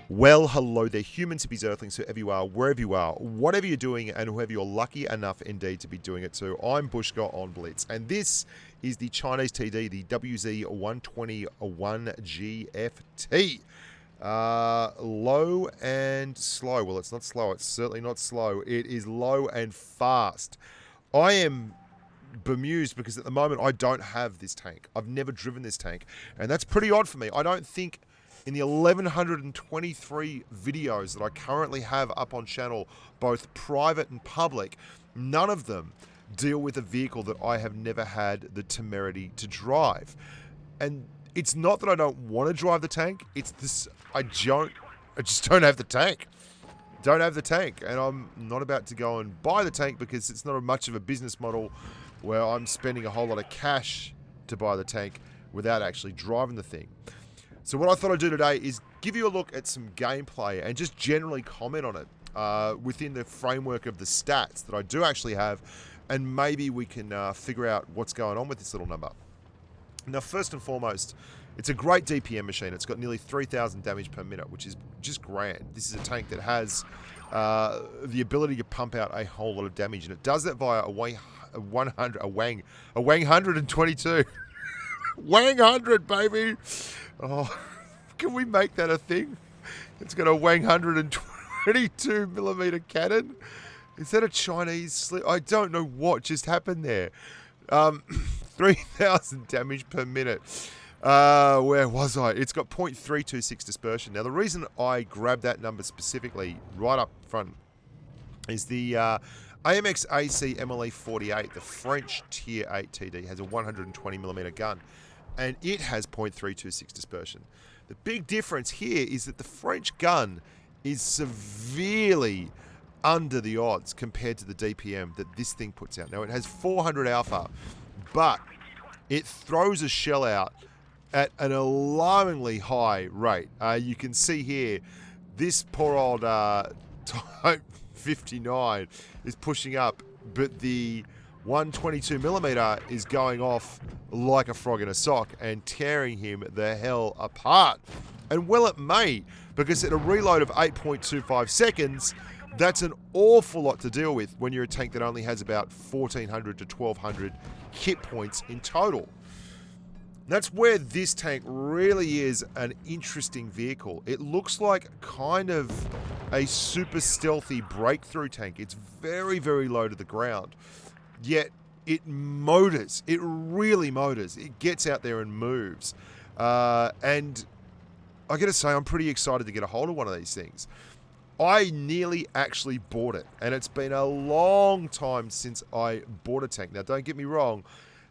Well, hello there, humans, hippies, earthlings, whoever you are, wherever you are, whatever you're doing, and whoever you're lucky enough indeed to be doing it to. I'm Bushka on Blitz, and this is the Chinese TD, the WZ-120-1G FT. Low and slow. Well, it's not slow. It's certainly not slow. It is low and fast. I am bemused because at the moment I don't have this tank. I've never driven this tank, and that's pretty odd for me. I don't think in the 1123 videos that I currently have up on channel, both private and public, none of them deal with a vehicle that I have never had the temerity to drive. And it's not that I don't want to drive the tank, it's this, I just don't have the tank. Don't have the tank, and I'm not about to go and buy the tank because it's not much of a business model where I'm spending a whole lot of cash to buy the tank without actually driving the thing. So what I thought I'd do today is give you a look at some gameplay and just generally comment on it within the framework of the stats that I do actually have, and maybe we can figure out what's going on with this little number. Now, first and foremost, it's a Great Dpm machine. It's got nearly 3,000 damage per minute, which is just grand. This is a tank that has the ability to pump out a whole lot of damage, and it does that via a Wang 122. Wang 100, baby. Oh, can we make that a thing? It's got a Wang 122mm cannon. Is that a Chinese slip? I don't know what just happened there. 3,000 damage per minute. Where was I? It's got 0.326 dispersion. Now, the reason I grabbed that number specifically right up front is the AMX AC MLE 48, the French Tier 8 TD, has a 120mm gun, and it has 0.326 dispersion. The big difference here is that the French gun is severely under the odds compared to the DPM that this thing puts out. Now, it has 400 alpha, but it throws a shell out at an alarmingly high rate. You can see here, this poor old Type 59 is pushing up, but the 122mm is going off like a frog in a sock and tearing him the hell apart. And well, it may, because at a reload of 8.25 seconds, that's an awful lot to deal with when you're a tank that only has about 1,400 to 1,200 hit points in total. That's where this tank really is an interesting vehicle. It looks like kind of a super stealthy breakthrough tank. It's very, very low to the ground, yet it motors. It really motors. It gets out there and moves. And I gotta say, I'm pretty excited to get a hold of one of these things. I nearly actually bought it, and it's been a long time since I bought a tank. Now, don't get me wrong.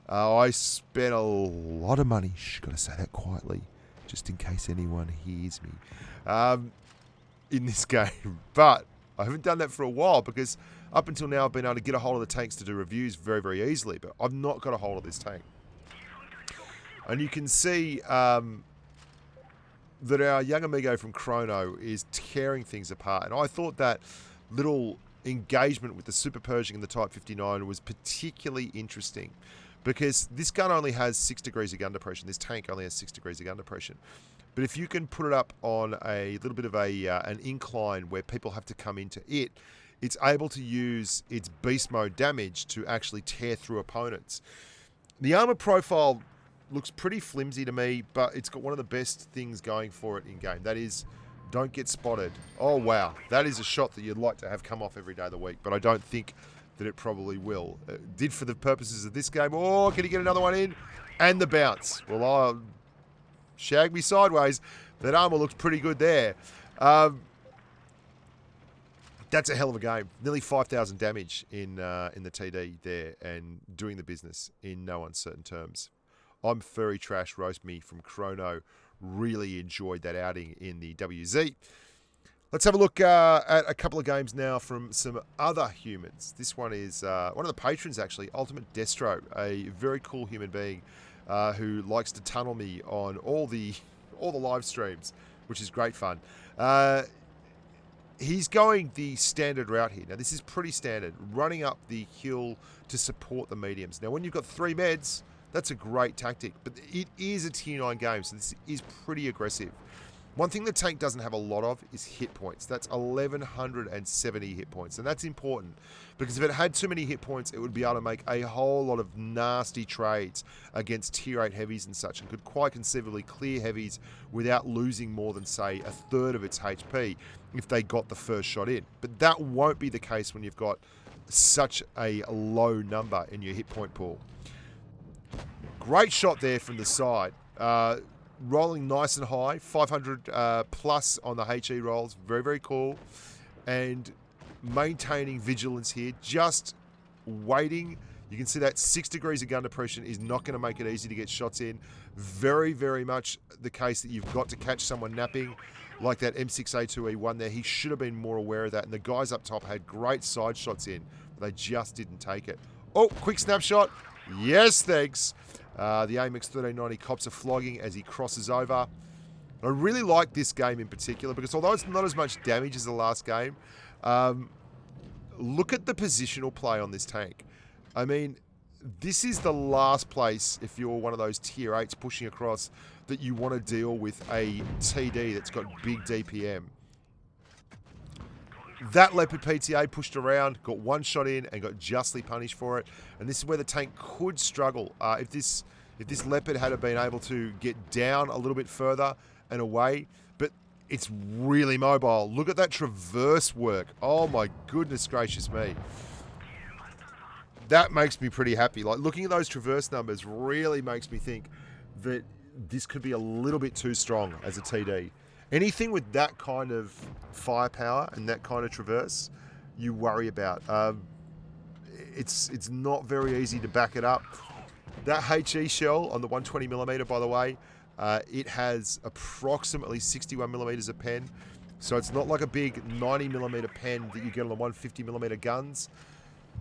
I spent a lot of money, gotta say that quietly, just in case anyone hears me, in this game. But I haven't done that for a while because up until now I've been able to get a hold of the tanks to do reviews very, very easily, but I've not got a hold of this tank. And you can see that our young amigo from Chrono is tearing things apart. And I thought that little engagement with the Super Pershing and the Type 59 was particularly interesting, because this gun only has 6 degrees of gun depression. This tank only has 6 degrees of gun depression. But if you can put it up on a little bit of an incline where people have to come into it, it's able to use its beast mode damage to actually tear through opponents. The armor profile looks pretty flimsy to me, but it's got one of the best things going for it in game. That is, don't get spotted. Oh, wow. That is a shot that you'd like to have come off every day of the week, but I don't think that it probably will. It did for the purposes of this game. Oh, can he get another one in? And the bounce. Well, I'll shag me sideways. That armor looks pretty good there. That's a hell of a game. Nearly 5,000 damage in the TD there, and doing the business in no uncertain terms. I'm Furry Trash Roast Me from Chrono. Really enjoyed that outing in the WZ. Let's have a look at a couple of games now from some other humans. This one is one of the patrons, actually, Ultimate Destro, a very cool human being who likes to tunnel me on all the live streams, which is great fun. He's going the standard route here. Now, this is pretty standard, running up the hill to support the mediums. Now, when you've got 3 meds, that's a great tactic, but it is a tier 9 game, so this is pretty aggressive. One thing the tank doesn't have a lot of is hit points. That's 1,170 hit points. And that's important because if it had too many hit points, it would be able to make a whole lot of nasty trades against tier 8 heavies and such, and could quite conceivably clear heavies without losing more than, say, a third of its HP if they got the first shot in. But that won't be the case when you've got such a low number in your hit point pool. Great shot there from the side. Rolling nice and high, 500 plus on the HE rolls. Very, very cool. And maintaining vigilance here, just waiting. You can see that 6 degrees of gun depression is not going to make it easy to get shots in. Very, very much the case that you've got to catch someone napping, like that M6A2E1 there. He should have been more aware of that. And the guys up top had great side shots in, but they just didn't take it. Oh, quick snapshot. Yes, thanks. The AMX 1390 cops a flogging as he crosses over. I really like this game in particular because although it's not as much damage as the last game, look at the positional play on this tank. I mean, this is the last place, if you're one of those tier 8s pushing across, that you want to deal with a TD that's got big DPM. That Leopard PTA pushed around, got one shot in, and got justly punished for it. And this is where the tank could struggle. If this Leopard had been able to get down a little bit further and away, but it's really mobile. Look at that traverse work. Oh my goodness gracious me. That makes me pretty happy. Like, looking at those traverse numbers really makes me think that this could be a little bit too strong as a TD. Anything with that kind of firepower and that kind of traverse, you worry about. It's not very easy to back it up. That HE shell on the 120mm, by the way, it has approximately 61mm of pen. So it's not like a big 90mm pen that you get on the 150mm guns.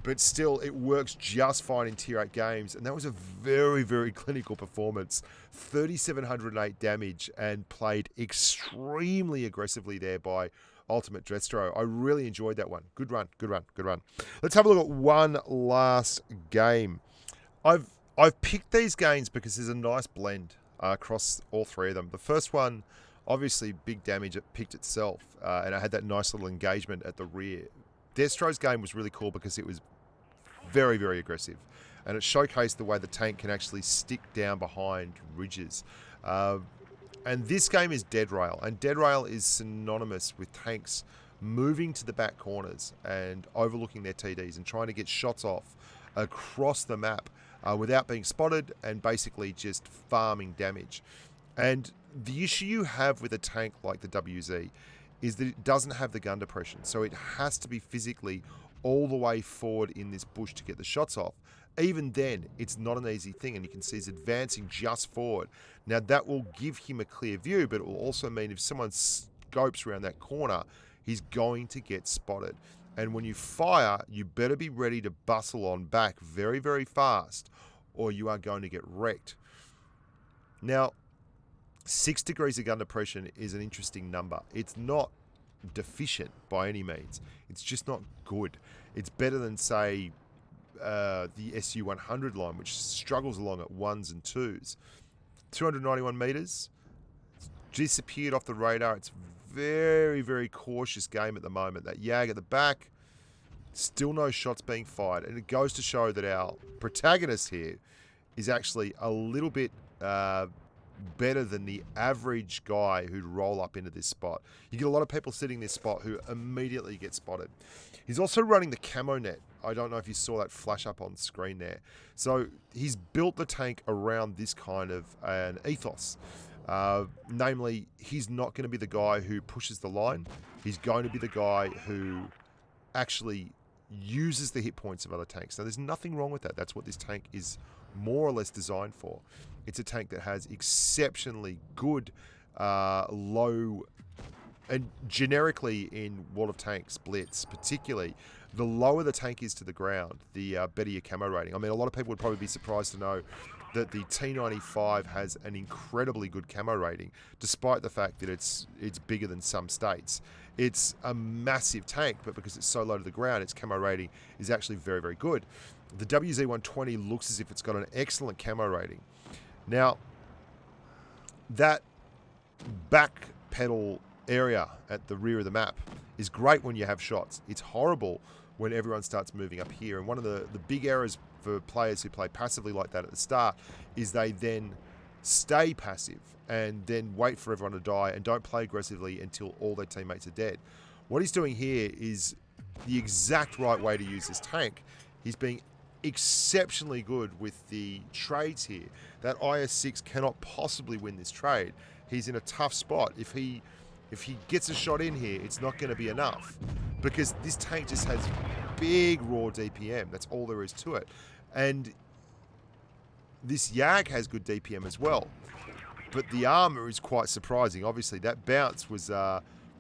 But still, it works just fine in tier 8 games. And that was a very, very clinical performance. 3,708 damage and played extremely aggressively there by Ultimate Dredstro. I really enjoyed that one. Good run, good run, good run. Let's have a look at one last game. I've picked these games because there's a nice blend across all three of them. The first one, obviously big damage, it picked itself. And it had that nice little engagement at the rear. Destro's game was really cool because it was very, very aggressive. And it showcased the way the tank can actually stick down behind ridges. And this game is dead rail. And dead rail is synonymous with tanks moving to the back corners and overlooking their TDs and trying to get shots off across the map without being spotted and basically just farming damage. And the issue you have with a tank like the WZ is that it doesn't have the gun depression. So it has to be physically all the way forward in this bush to get the shots off. Even then, it's not an easy thing, and you can see he's advancing just forward. Now, that will give him a clear view, but it will also mean if someone scopes around that corner, he's going to get spotted. And when you fire, you better be ready to bustle on back very, very fast, or you are going to get wrecked. Now, 6 degrees of gun depression is an interesting number. It's not deficient by any means. It's just not good. It's better than, say, the SU-100 line, which struggles along at 1s and 2s. 291 meters, disappeared off the radar. It's very, very cautious game at the moment. That YAG at the back, still no shots being fired. And it goes to show that our protagonist here is actually a little bit better than the average guy who'd roll up into this spot. You get a lot of people sitting in this spot who immediately get spotted. He's also running the camo net. I don't know if you saw that flash up on screen there. So he's built the tank around this kind of an ethos. Namely, he's not going to be the guy who pushes the line. He's going to be the guy who actually uses the hit points of other tanks. Now, there's nothing wrong with that. That's what this tank is more or less designed for. It's a tank that has exceptionally good low, and generically in World of Tanks, Blitz particularly, the lower the tank is to the ground, the better your camo rating. I mean, a lot of people would probably be surprised to know that the T95 has an incredibly good camo rating, despite the fact that it's bigger than some states. It's a massive tank, but because it's so low to the ground, its camo rating is actually very, very good. The WZ-120 looks as if it's got an excellent camo rating. Now, that back pedal area at the rear of the map is great when you have shots. It's horrible when everyone starts moving up here. And one of the big errors for players who play passively like that at the start is they then stay passive and then wait for everyone to die and don't play aggressively until all their teammates are dead. What he's doing here is the exact right way to use this tank. He's being exceptionally good with the trades here. That IS-6 cannot possibly win this trade. He's in a tough spot. If he gets a shot in here, it's not going to be enough because this tank just has big raw DPM. That's all there is to it. And this Jag has good DPM as well. But the armor is quite surprising. Obviously, that bounce was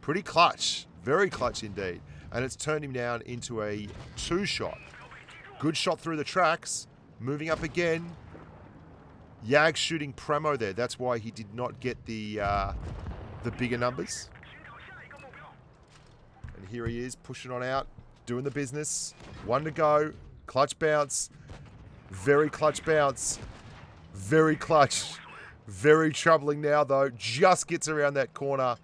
pretty clutch. Very clutch indeed. And it's turned him down into a 2-shot. Good shot through the tracks. Moving up again. Jag shooting Premo there. That's why he did not get the bigger numbers. And here he is, pushing on out, doing the business. 1 to go. Clutch bounce. Very clutch bounce. Very clutch. Very troubling now, though. Just gets around that corner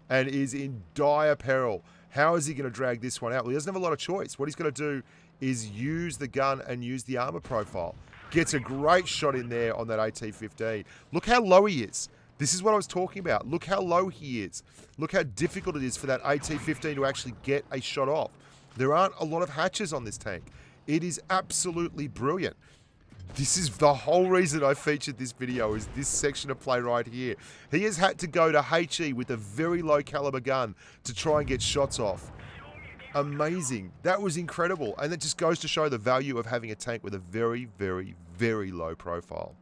and is in dire peril. How is he going to drag this one out? Well, he doesn't have a lot of choice. What he's going to do is use the gun and use the armor profile. Gets a great shot in there on that AT-15. Look how low he is. This is what I was talking about. Look how low he is. Look how difficult it is for that AT-15 to actually get a shot off. There aren't a lot of hatches on this tank. It is absolutely brilliant. This is the whole reason I featured this video, is this section of play right here. He has had to go to HE with a very low caliber gun to try and get shots off. Amazing. That was incredible. And that just goes to show the value of having a tank with a very, very, very low profile.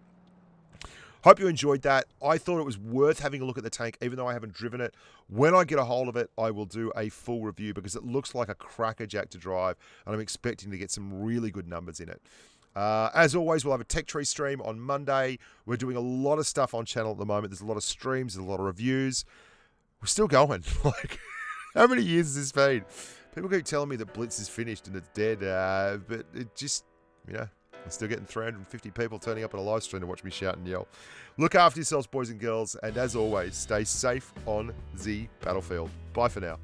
Hope you enjoyed that. I thought it was worth having a look at the tank, even though I haven't driven it. When I get a hold of it, I will do a full review because it looks like a crackerjack to drive, and I'm expecting to get some really good numbers in it. As always, we'll have a tech tree stream on Monday. We're doing a lot of stuff on channel at the moment. There's a lot of streams, there's a lot of reviews. We're still going. Like, how many years has this been? People keep telling me that Blitz is finished and it's dead, but it just, you know, I'm still getting 350 people turning up at a live stream to watch me shout and yell. Look after yourselves, boys and girls, and as always, stay safe on the battlefield. Bye for now.